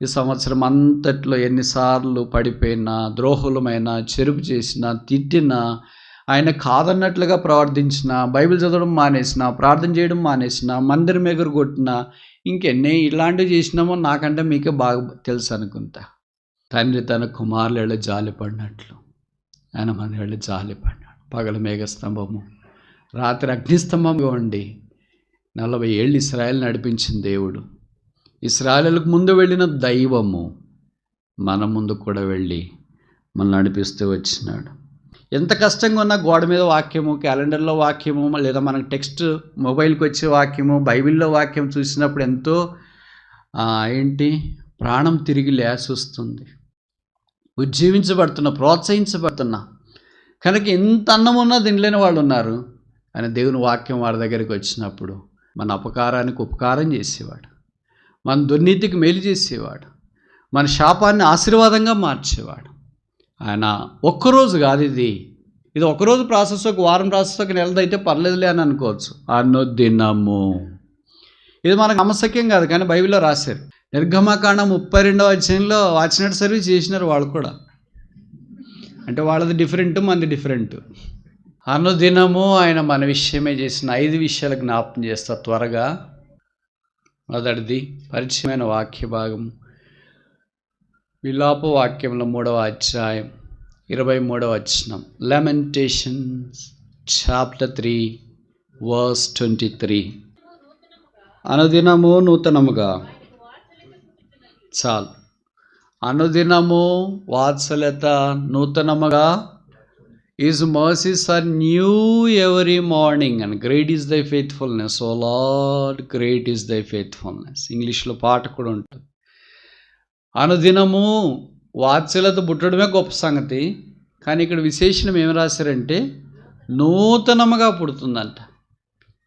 ఈ సంవత్సరం అంతట్లో ఎన్నిసార్లు పడిపోయినా, ద్రోహులమైన, చెరుపు చేసినా, తిట్టినా, ఆయన కాదన్నట్లుగా ప్రవర్తించిన, బైబిల్ చదవడం మానేసిన, ప్రార్థన చేయడం మానేసిన, మందిరం ఎగురు కొట్టిన, ఇంకెన్ని ఇలాంటివి చేసినామో నాకంటే మీకే బాగా తెలుసు అనుకుంటా. తండ్రి తన కుమారుల జాలిపడినట్లు ఆయన మన జాలిపడినాడు. పగల మేఘస్తంభము, రాత్రి అగ్నిస్తంభంగా ఉండి 40 ఏళ్ళు ఇశ్రాయేలు నడిపించిన దేవుడు, ఇశ్రాయేలుకు ముందు వెళ్ళిన దైవము మన ముందు కూడా వెళ్ళి మనం నడిపిస్తూ వచ్చినాడు. ఎంత కష్టంగా ఉన్నా గోడ మీద వాక్యము, క్యాలెండర్లో వాక్యము, లేదా మనకు టెక్స్ట్ మొబైల్కి వచ్చే వాక్యము, బైబిల్లో వాక్యం చూసినప్పుడు ఎంతో ప్రాణం తిరిగి లేసొస్తుంది. ఉజ్జీవించబడుతున్నా, ప్రోత్సహించబడుతున్నా. కనుక ఎంత అన్నం ఉన్నా తినలేని వాళ్ళు ఉన్నారు. ఆయన దేవుని వాక్యం వారి దగ్గరికి వచ్చినప్పుడు మన అపకారానికి ఉపకారం చేసేవాడు, మన దుర్నీతికి మేలు చేసేవాడు, మన శాపాన్ని ఆశీర్వాదంగా మార్చేవాడు. ఆయన ఒక్కరోజు కాదు, ఇది ఒకరోజు ప్రాసెస్, ఒక వారం ప్రాసెస్, ఒక నెలదైతే పర్లేదులే అని అనుకోవచ్చు. అనుదినము, ఇది మనకు నమ్మశక్యం కాదు, కానీ బైబిల్లో రాశారు. నిర్గమకాండం 32వ అధ్యాయంలో వాచినట్టు సర్వీస్ చేసినారు వాళ్ళు కూడా. అంటే వాళ్ళది డిఫరెంట్, మనది డిఫరెంట్. అనుదినము ఆయన మన విషయమే చేసిన 5 విషయాలు జ్ఞాపకం చేస్తా త్వరగా. మొదటిది పరిచయమైన వాక్య భాగం, విలాప వాక్యంలో 3వ అధ్యాయం 23వ వచనం. లెమెంటేషన్స్ చాప్టర్ 3 వర్స్ 23. అనుదినము నూతనముగా, చాలు, అనుదినము వాత్సల్యత నూతనముగా, His mercies are new every morning and great is thy faithfulness, O Lord, great is thy faithfulness. ఇంగ్లీష్లో పాట కూడా ఉంటుంది. అనుదినము వాత్సల్యత పుట్టడమే గొప్ప సంగతి, కానీ ఇక్కడ విశేషణం ఏమి రాశారంటే నూతనముగా పుడుతుందంట.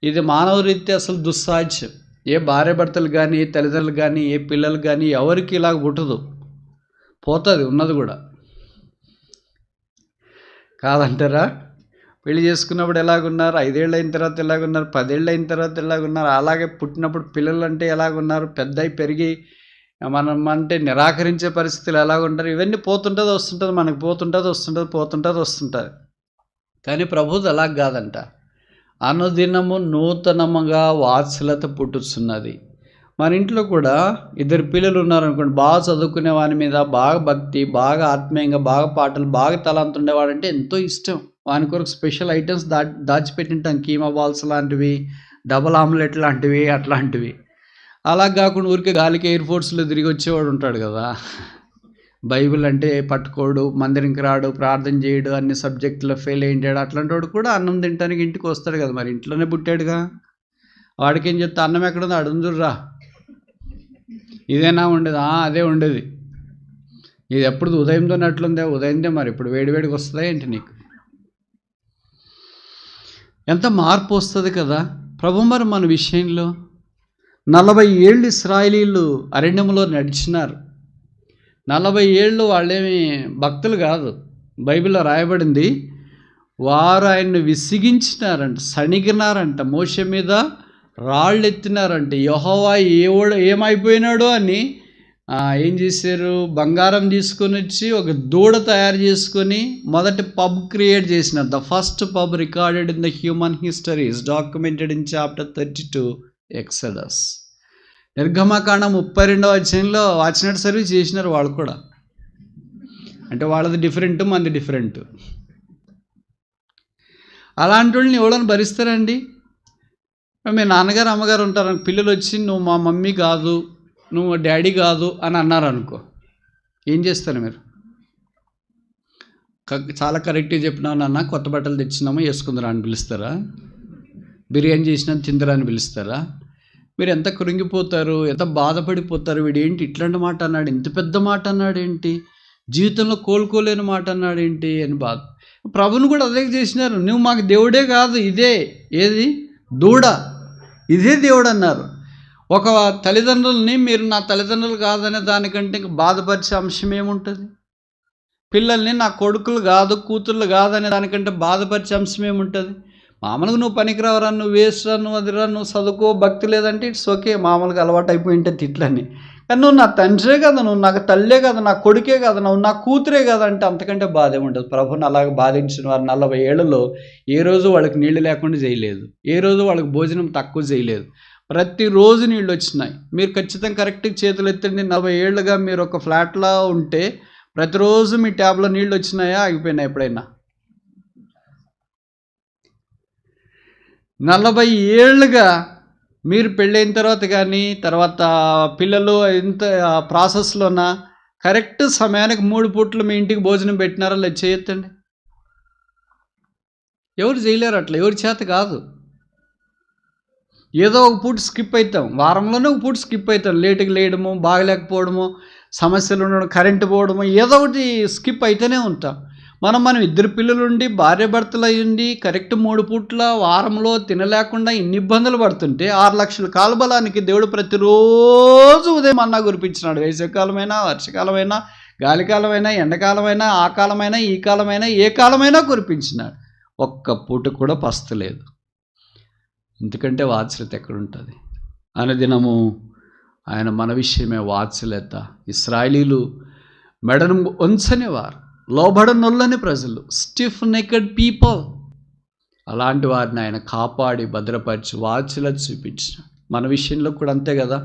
ఇది మానవ రీత్యా అసలు దుస్సాధ్యం. ఏ భార్య భర్తలు కానీ, ఏ తల్లిదండ్రులు కానీ, ఏ పిల్లలు కానీ ఎవరికి ఇలాగ పుట్టదు, పోతుంది ఉన్నది కూడా. కాదంటారా? పెళ్లి చేసుకున్నప్పుడు ఎలాగున్నారు, 5 ఏళ్ళు అయిన తర్వాత ఎలాగున్నారు, 10 ఏళ్ళు అయిన తర్వాత ఎలాగున్నారు, అలాగే పుట్టినప్పుడు పిల్లలు అంటే ఎలాగున్నారు, పెద్ద అయి పెరిగి మనం అంటే నిరాకరించే పరిస్థితులు ఎలాగుంటారు, ఇవన్నీ పోతుంటుంది వస్తుంటుంది, మనకు పోతుంటుంది వస్తుంటుంది, పోతుంటుంది వస్తుంటుంది. కానీ ప్రభువుది అలాగ కాదంట. అనుదినము నూతనముగా వాత్సల్యత పుట్టుచున్నది. మన ఇంట్లో కూడా 2 పిల్లలు ఉన్నారనుకోండి, బాగా చదువుకునే వాని మీద బాగా భక్తి, బాగా ఆత్మీయంగా, బాగా పాటలు, బాగా తలంత ఉండేవాడంటే ఎంతో ఇష్టం. వాని కొరకు స్పెషల్ ఐటమ్స్ దాచిపెట్టింటాం, కీమా బాల్స్ లాంటివి, డబల్ ఆమ్లెట్ లాంటివి, అట్లాంటివి. అలా కాకుండా ఊరికే గాలికి ఎయిర్ ఫోర్స్లో తిరిగి వచ్చేవాడు ఉంటాడు కదా, బైబిల్ అంటే పట్టుకోడు, మందిరంకి రాడు, ప్రార్థన చేయడు, అన్ని సబ్జెక్టులో ఫెయిల్ అయ్యాడు. అట్లాంటి వాడు కూడా అన్నం తినడానికి ఇంటికి వస్తాడు కదా, మరి ఇంట్లోనే పుట్టాడుగా. వాడికి ఏం చెప్తా, అన్నం ఎక్కడుందో అడుందుర్రా, ఇదేనా ఉండేది, అదే ఉండేది. ఇది ఎప్పుడు ఉదయంతో అట్లుందే, ఉదయంతో మరి ఇప్పుడు వేడివేడికి వస్తుందా ఏంటి నీకు? ఎంత మార్పు వస్తుంది కదా. ప్రభు మరి మన విషయంలో 40 ఏళ్ళు ఇశ్రాయేలీలు అరణ్యంలో నడిచినారు. 40 ఏళ్ళు వాళ్ళేమి భక్తులు కాదు. బైబిల్లో రాయబడింది, వారు ఆయన్ని విసిగించినారంట, సణిగినారంట, మోషే మీద రాళ్ళు ఎత్తినారంటే. యెహోవా ఏమైపోయినాడో అని ఏం చేశారు, బంగారం తీసుకొని వచ్చి ఒక దూడ తయారు చేసుకొని మొదటి పబ్ క్రియేట్ చేసినారు. The first pub recorded in the human history is documented in chapter 32 Exodus. నిర్గమకాండం 32వ అధ్యాయంలో వాచినట్టు సర్వీస్ చేసినారు వాళ్ళు కూడా. అంటే వాళ్ళది డిఫరెంట్, మనది డిఫరెంట్. అలాంటి వాళ్ళని ఎవడని భరిస్తారండి? మీ నాన్నగారు అమ్మగారు ఉంటారు, పిల్లలు వచ్చి నువ్వు మా మమ్మీ కాదు, నువ్వు డాడీ కాదు అని అన్నారు అనుకో, ఏం చేస్తారు మీరు? చాలా కరెక్ట్గా చెప్పినావు నాన్న, కొత్త బట్టలు తెచ్చినాము వేసుకుందరా అని పిలుస్తారా? బిర్యానీ చేసినా తిందరా అని పిలుస్తారా? మీరు ఎంత కృంగిపోతారు, ఎంత బాధపడిపోతారు. వీడేంటి ఇట్లాంటి మాట అన్నాడు, ఇంత పెద్ద మాట అన్నాడేంటి, జీవితంలో కోలుకోలేని మాట అన్నాడేంటి అని బాధ. ప్రభుని కూడా అదే చేసినారు. నువ్వు మాకు దేవుడే కాదు, ఇదే ఏది దూడ, ఇదే దేవుడు అన్నారు. ఒక తల్లిదండ్రులని మీరు నా తల్లిదండ్రులు కాదనే దానికంటే ఇంక బాధపరిచే అంశం ఏముంటుంది? పిల్లల్ని నా కొడుకులు కాదు, కూతుర్లు కాదనే దానికంటే బాధపరిచే అంశం ఏముంటుంది? మామూలుగా నువ్వు పనికిరావరా, నువ్వు వేస్ట్ రా, నువ్వు అదిరా, నువ్వు చదువుకో, భక్తి లేదంటే ఇట్స్ ఓకే, మామూలుగా అలవాటు అయిపోయి ఉంటుంది తిట్లని. కానీ నువ్వు నా తండ్రే కదా, నువ్వు నాకు తల్లే కదా, నా కొడుకే కదా, నువ్వు నా కూతురే కదా అంటే అంతకంటే బాధ ఏముంటుంది. ప్రభుని అలాగ బాధించిన వారు 40 ఏళ్లలో ఏ రోజు వాళ్ళకి నీళ్లు లేకుండా చేయలేదు, ఏ రోజు వాళ్ళకి భోజనం తక్కువ చేయలేదు. ప్రతిరోజు నీళ్ళు వచ్చినాయి. మీరు ఖచ్చితంగా కరెక్ట్గా చేతులు ఎత్తండి. 40 ఏళ్ళుగా మీరు ఒక ఫ్లాట్లో ఉంటే ప్రతిరోజు మీ ట్యాబ్లో నీళ్ళు వచ్చినాయా, ఆగిపోయినాయి ఎప్పుడైనా? 40 ఏళ్ళుగా మీరు పెళ్ళైన తర్వాత కానీ, తర్వాత పిల్లలు ఇంత ప్రాసెస్లోన కరెక్ట్ సమయానికి 3 పూట్లు మీ ఇంటికి భోజనం పెట్టినారా లేదు? చేయొద్దండి. ఎవరు చేయలేరు అట్లా, ఎవరి చేత కాదు. ఏదో ఒక పూట స్కిప్ అవుతాం, వారంలోనే ఒక పూట స్కిప్ అవుతాం. లేటుగా లేయడము, బాగలేకపోవడము, సమస్యలు ఉండడం, కరెంటు పోవడము, ఏదో ఒకటి స్కిప్ అయితేనే ఉంటాం. మనం 2 పిల్లలుండి భార్య భర్తలు అయ్యుండి కరెక్ట్ 3 పూట్ల వారంలో తినలేకుండా ఇన్ని ఇబ్బందులు పడుతుంటే 6 లక్షల కాలబలానికి దేవుడు ప్రతిరోజు ఉదయం అన్నా కురిపించినాడు. వేసవికాలమైనా, వర్షకాలమైనా, గాలికాలమైనా, ఎండాకాలమైనా, ఆ కాలమైనా, ఈ కాలమైనా, ఏ కాలమైనా కురిపించినాడు. ఒక్క పూట కూడా పస్తలేదు. ఎందుకంటే వాత్సల్యత ఎక్కడుంటుంది? అనుదినము ఆయన మన విషయమే వాత్సల్యత. ఇశ్రాయేలీలు మెడను వంచనివారు, లోబడనొల్లని ప్రజలు, స్టిఫ్ నెకెడ్ పీపుల్. అలాంటి వారిని ఆయన కాపాడి భద్రపరిచి వాత్సల్యత చూపించిన. మన విషయంలో కూడా అంతే కదా.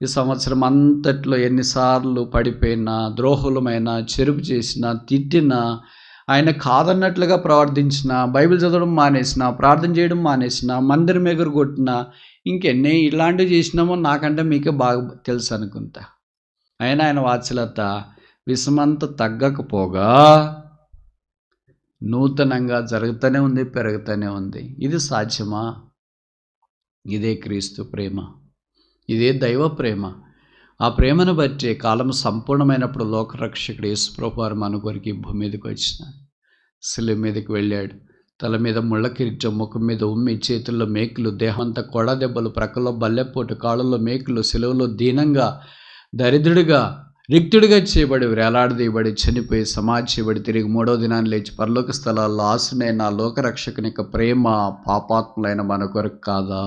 ఈ సంవత్సరం అంతట్లో ఎన్నిసార్లు పడిపోయినా, ద్రోహులమైనా, చెరుపు చేసినా, తిట్టినా, ఆయన కాదన్నట్లుగా ప్రవర్తించిన, బైబిల్ చదవడం మానేసిన, ప్రార్థన చేయడం మానేసిన, మందిరం ఎగురు కొట్టిన, ఇంకెన్ని ఇలాంటివి చేసినామో నాకంటే మీకే బాగా తెలుసు అనుకుంటా. అయినా ఆయన వాత్సల్యత విషమంతా తగ్గకపోగా నూతనంగా జరుగుతూనే ఉంది, పెరుగుతూనే ఉంది. ఇది సాధ్యమా? ఇదే క్రీస్తు ప్రేమ, ఇదే దైవ ప్రేమ. ఆ ప్రేమను బట్టి కాలం సంపూర్ణమైనప్పుడు లోకరక్షకుడు యేసుప్రభువు వారు మన కొరికి భూమి మీదకి వచ్చినాడు. శిలువ మీదకి వెళ్ళాడు. తల మీద ముళ్ళ కిరీటం, ముఖం మీద ఉమ్మి, చేతుల్లో మేకులు, దేహంతా కొడ దెబ్బలు, ప్రక్కలో బల్లెపోటు, కాళ్ళల్లో మేకులు, శిలువలో దీనంగా, దరిద్రుడిగా, రిక్తుడిగా చేయబడి, వేలాడదీయబడి, చనిపోయి, సమాధి చేయబడి, తిరిగి 3వ దినాన్ని లేచి పరలోక స్థలాల్లో ఆసునైన లోకరక్షకుని యొక్క ప్రేమ పాపాత్ములైన మన కొరకు కాదా?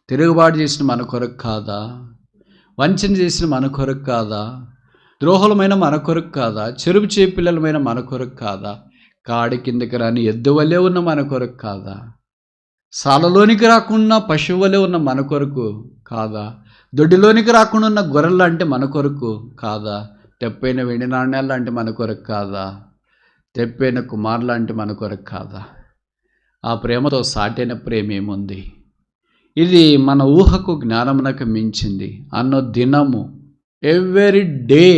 తిరుగుబాటు చేసిన మన కొరకు కాదా? వంచన చేసిన మన కొరకు కాదా? ద్రోహులమైన మన కొరకు కాదా? చెరుపు చేపిల్లలమైన మన కొరకు కాదా? కాడి కిందకి రాని ఎద్దు వలె ఉన్న మన కొరకు కాదా? సాలలోనికి రాకుండా పశువు వలె ఉన్న మన కొరకు కాదా? దొడ్డిలోనికి రాకుండా ఉన్న గొర్రెలు అంటే మన కొరకు కాదా? తెప్పైన వెండి నాణ్యాలు అంటే మన కొరకు కాదా? తెప్పైన కుమారులు అంటే మన కొరకు కాదా? ఆ ప్రేమతో సాటైన ప్రేమ ఏముంది? ఇది మన ఊహకు, జ్ఞానమునకు మించింది. అన్నో దినము, ఎవ్రీ డే.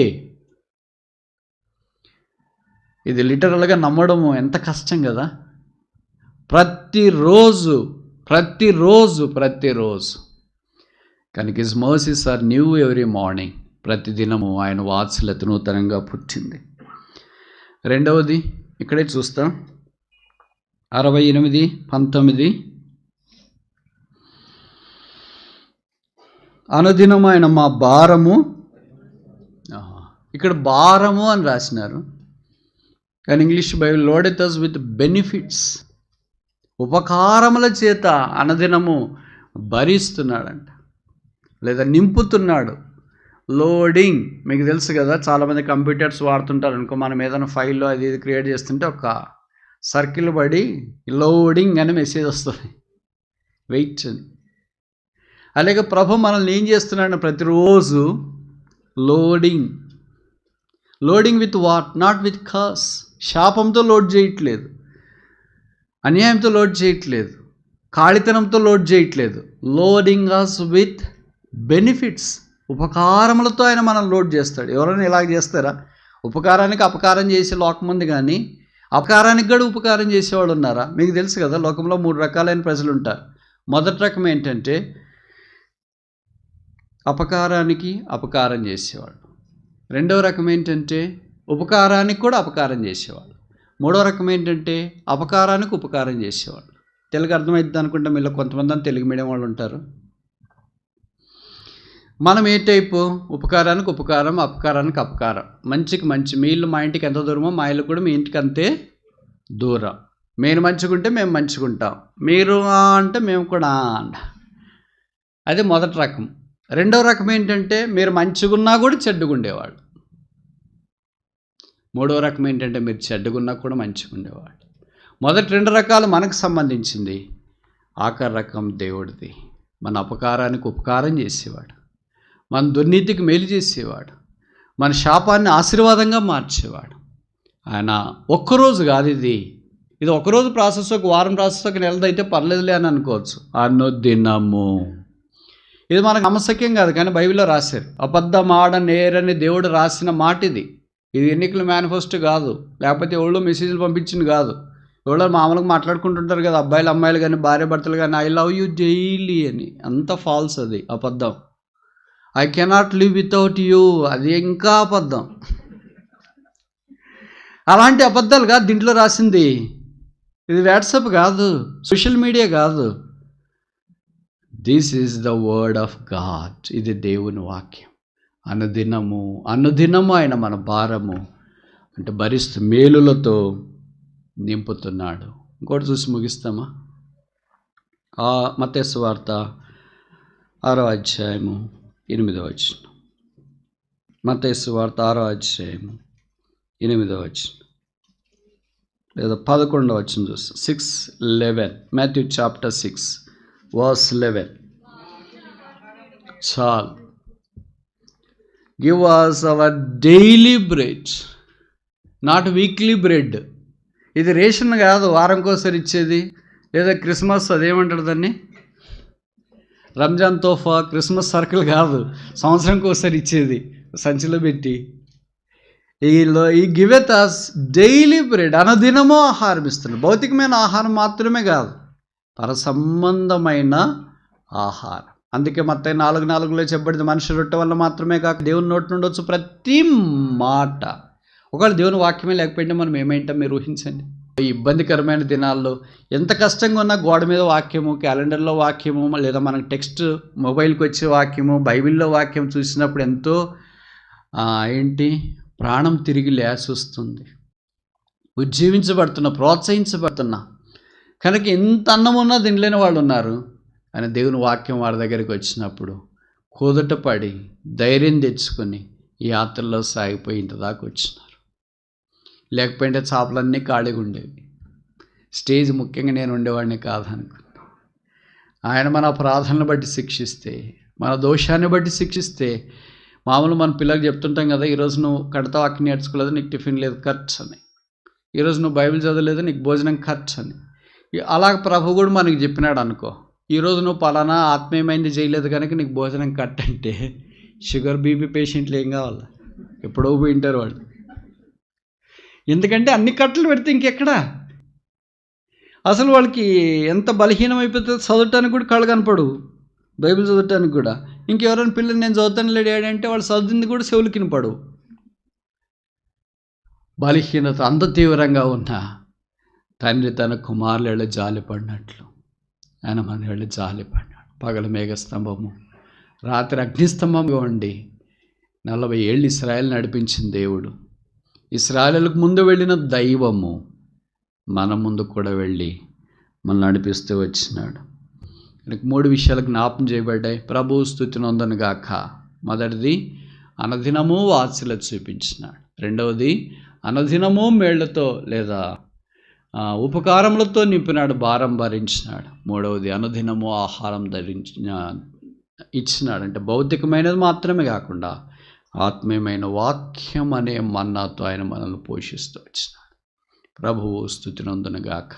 ఇది లిటరల్గా నమ్మడము ఎంత కష్టం కదా. ప్రతిరోజు ప్రతిరోజు ప్రతిరోజు కనుక his mercies are new every morning. ప్రతిదినము ఆయన వాత్సల్యత నూతనంగా పుట్టింది. రెండవది ఇక్కడే చూస్తాం, 68:19. అనుదినము ఆయన మా భారము. ఇక్కడ భారము అని రాసినారు, కానీ English Bible loaded us with benefits. ఉపకారముల చేత అనుదినము భరిస్తున్నాడంట, లేదా నింపుతున్నాడు. లోడింగ్ మీకు తెలుసు కదా, చాలామంది కంప్యూటర్స్ వాడుతుంటారు అనుకో. మనం ఏదైనా ఫైల్లో అది ఇది క్రియేట్ చేస్తుంటే ఒక సర్కిల్ పడి లోడింగ్ అని మెసేజ్ వస్తుంది, వెయిట్ అని. అలాగే ప్రభు మనల్ని ఏం చేస్తున్నాడు? ప్రతిరోజు loading. Loading with what? Not with curse. శాపంతో లోడ్ చేయట్లేదు, అన్యాయంతో లోడ్ చేయట్లేదు, ఖాళీతనంతో లోడ్ చేయట్లేదు. Loading us with benefits. ఉపకారములతో ఆయన మనం లోడ్ చేస్తాడు. ఎవరైనా ఇలాగ చేస్తారా? ఉపకారానికి అపకారం చేసే లోకం ఉంది, కానీ అపకారానికి కూడా ఉపకారం చేసేవాళ్ళు ఉన్నారా? మీకు తెలుసు కదా, లోకంలో 3 రకాలైన ప్రజలు ఉంటారు. మొదటి రకం ఏంటంటే అపకారానికి అపకారం చేసేవాళ్ళు. రెండవ రకం ఏంటంటే ఉపకారానికి కూడా అపకారం చేసేవాళ్ళు. మూడో రకం ఏంటంటే అపకారానికి ఉపకారం చేసేవాళ్ళు. తెలుగు అర్థమవుతుంది అనుకుంటే మీలో కొంతమంది తెలుగు మీడియం వాళ్ళు ఉంటారు. మనం ఏ టైపు? ఉపకారానికి ఉపకారం, అపకారానికి అపకారం. మంచికి మంచి. మీ ఇల్లు మా ఇంటికి ఎంత దూరమో మా ఇల్లు కూడా మీ ఇంటికి అంతే దూరం. మీరు మంచిగుంటే మేము మంచిగుంటాం, మీరు అంటే మేము కూడా అంట. అది మొదటి రకం. రెండో రకం ఏంటంటే మీరు మంచిగున్నా కూడా చెడ్డగుండేవాళ్ళు. మూడో రకం ఏంటంటే మీరు చెడ్డగున్నా కూడా మంచిగా ఉండేవాళ్ళు. మొదటి 2 రకాలు మనకు సంబంధించింది. ఆఖరి రకం దేవుడిది. మన అపకారానికి ఉపకారం చేసేవాడు, మన దుర్నీతికి మేలు చేసేవాడు, మన శాపాన్ని ఆశీర్వాదంగా మార్చేవాడు. ఆయన ఒక్కరోజు కాదు, ఇది ఒకరోజు ప్రాసెస్, ఒక వారం ప్రాసెస్, ఒక నెలదైతే పర్లేదులే అని అనుకోవచ్చు. అనుదినము, ఇది మనకు నమ్మశక్యం కాదు, కానీ బైబిల్లో రాశారు. అబద్ధం ఆడనేరని దేవుడు రాసిన మాట ఇది. ఇది ఎన్నికల మేనిఫెస్టో కాదు, లేకపోతే ఎవరో మెసేజ్లు పంపించింది కాదు. ఎవరో మామూలుగా మాట్లాడుకుంటుంటారు కదా, అబ్బాయిలు అమ్మాయిలు కానీ భార్య భర్తలు కానీ, ఐ లవ్ యూ డైలీ అని. అంత ఫాల్స్, అది అబద్ధం. I cannot live without you, అది ఇంకా అబద్ధం. అలాంటి అబద్ధాలు కాదు దీంట్లో రాసింది. ఇది వాట్సాప్ కాదు, సోషల్ మీడియా కాదు. This is the word of God. ఇది దేవుని వాక్యం. అనుదినము ఆయన మన భారము అంటే భరిస్తూ మేలులతో నింపుతున్నాడు. ఇంకోటి చూసి ముగిస్తామా? మత్తయి సువార్త 6వ అధ్యాయము 8వ వచనం. మత్తయి సువార్త 6వ అధ్యాయము 8వ వచనం లేదా 11వ వచనం చూస్తాం. 6:11, మాథ్యూ చాప్టర్ 6 verse 11. చాలు. Give us our daily bread, not weekly bread. ఇది రేషన్ కాదు వారంకోసారి ఇచ్చేది, లేదా క్రిస్మస్ అదేమంటారు దాన్ని, రంజాన్ తోఫా, క్రిస్మస్ సర్కిల్ కాదు, సంవత్సరంకి ఒకసారి ఇచ్చేది సంచిలో పెట్టి. ఈ గివెత్ us డైలీ బ్రెడ్, అనుదినమో ఆహారం ఇస్తున్నాడు. భౌతికమైన ఆహారం మాత్రమే కాదు, పరసంబంధమైన ఆహారం. అందుకే మత్తయి 4:4 చెప్పబడింది, మనుషుల రొట్టె వల్ల మాత్రమే కాక దేవుని నోటి నుండి వచ్చు ప్రతి మాట. ఒకవేళ దేవుని వాక్యమే లేకపోయింటే మనం ఏమైంటాం మీరు ఊహించండి. ఈ ఇబ్బందికరమైన దినాల్లో ఎంత కష్టంగా ఉన్నా గోడ మీద వాక్యము, క్యాలెండర్లో వాక్యము, లేదా మనకు టెక్స్ట్ మొబైల్కి వచ్చే వాక్యము, బైబిల్లో వాక్యం చూసినప్పుడు ఎంతో ప్రాణం తిరిగి లేసొస్తుంది. ఉజ్జీవించబడుతున్నా, ప్రోత్సహించబడుతున్నా. కనుక ఎంత అన్నం ఉన్నా తినలేని వాళ్ళు ఉన్నారు. ఆయన దేవుని వాక్యం వారి దగ్గరికి వచ్చినప్పుడు కుదుట పడి ధైర్యం తెచ్చుకొని ఈ యాత్రలో సాగిపోయి ఇంత దాకా వచ్చినారు. లేకపోతే చేపలన్నీ ఖాళీగా ఉండేవి. స్టేజ్ ముఖ్యంగా నేను ఉండేవాడిని కాదనుకున్నా. ఆయన మన అపరాధాలను బట్టి శిక్షిస్తే, మన దోషాన్ని బట్టి శిక్షిస్తే, మామూలు మన పిల్లలకు చెప్తుంటాం కదా, ఈరోజు నువ్వు కడతావు అక్కడి నేర్చుకోలేదు, నీకు టిఫిన్ లేదు ఖర్చు అని, ఈరోజు నువ్వు బైబిల్ చదవలేదు నీకు భోజనం ఖర్చు అని. అలా ప్రభు కూడా మనకి చెప్పినాడు అనుకో, ఈరోజు నువ్వు పలానా ఆత్మీయమైంది చేయలేదు కనుక నీకు భోజనం కట్ అంటే, షుగర్ బీపీ పేషెంట్లు ఏం కావాలి, ఎప్పుడో పోయింటారు వాళ్ళు. ఎందుకంటే అన్ని కట్టలు పెడితే ఇంకెక్కడా, అసలు వాళ్ళకి ఎంత బలహీనం అయిపోతుంది, చదవటానికి కూడా కళ్ళు కనపడు, బైబిల్ చదవటానికి కూడా. ఇంకెవరైనా పిల్లలు నేను చదువుతాను లేడు అంటే వాళ్ళు చదివింది కూడా చెవులు కినపడు. బలహీనత అంత తీవ్రంగా ఉన్నా తండ్రి తన కుమారుల జాలి పడినట్లు ఆయన మన వెళ్ళి జాలి పడినాడు. పగల మేఘస్తంభము, రాత్రి అగ్నిస్తంభంగా ఉండి 40 ఏళ్ళు ఇశ్రాయేలు నడిపించిన దేవుడు, ఇశ్రాయేలుకు ముందు వెళ్ళిన దైవము మన ముందు కూడా వెళ్ళి మనల్ని నడిపిస్తూ వచ్చినాడు. మనకు 3 విషయాలు జ్ఞాపం చేయబడ్డాయి. ప్రభువు స్తుతి నొందను గాక. మొదటిది, అనుదినము వాత్సల్యత చూపించినాడు. రెండవది, అనుదినము మేళ్లతో లేదా ఉపకారములతో నింపినాడు, భారం భరించినాడు. మూడవది, అనుదినము ఆహారం ఇచ్చినాడు. అంటే భౌతికమైనది మాత్రమే కాకుండా ఆత్మీయమైన వాక్యం అనే మన్నాతో ఆయన మనల్ని పోషిస్తూ వచ్చినాడు. ప్రభువు స్తుతి నొందను గాక.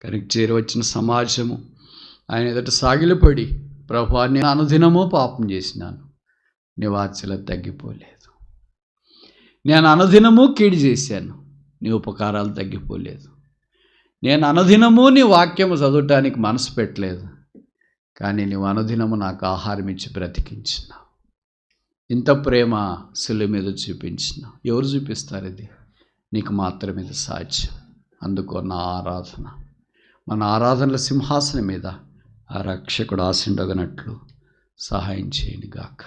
కనుక చేరవచ్చిన సమాజము ఆయన ఎదుట సాగిలపడి, ప్రభువా నేను అనుదినము పాపం చేసినాను, నీ వాత్సల్యత తగ్గిపోలేదు. నేను అనుదినము కీడు చేశాను, నీ ఉపకారాలు తగ్గిపోలేదు. నేను అనుదినము నీ వాక్యము చదవటానికి మనసు పెట్టలేదు, కానీ నీవు అనుదినము నాకు ఆహారం ఇచ్చి బ్రతికించినావు. ఇంత ప్రేమ శిలువ మీద చూపించినావు. ఎవరు చూపిస్తారు ఇది? నీకు మాత్రమే ఇది సాధ్యం. అందుకో నా ఆరాధన, మన ఆరాధనల సింహాసనం మీద ఆ రక్షకుడు ఆశిండగనట్లు సహాయం చేయను గాక.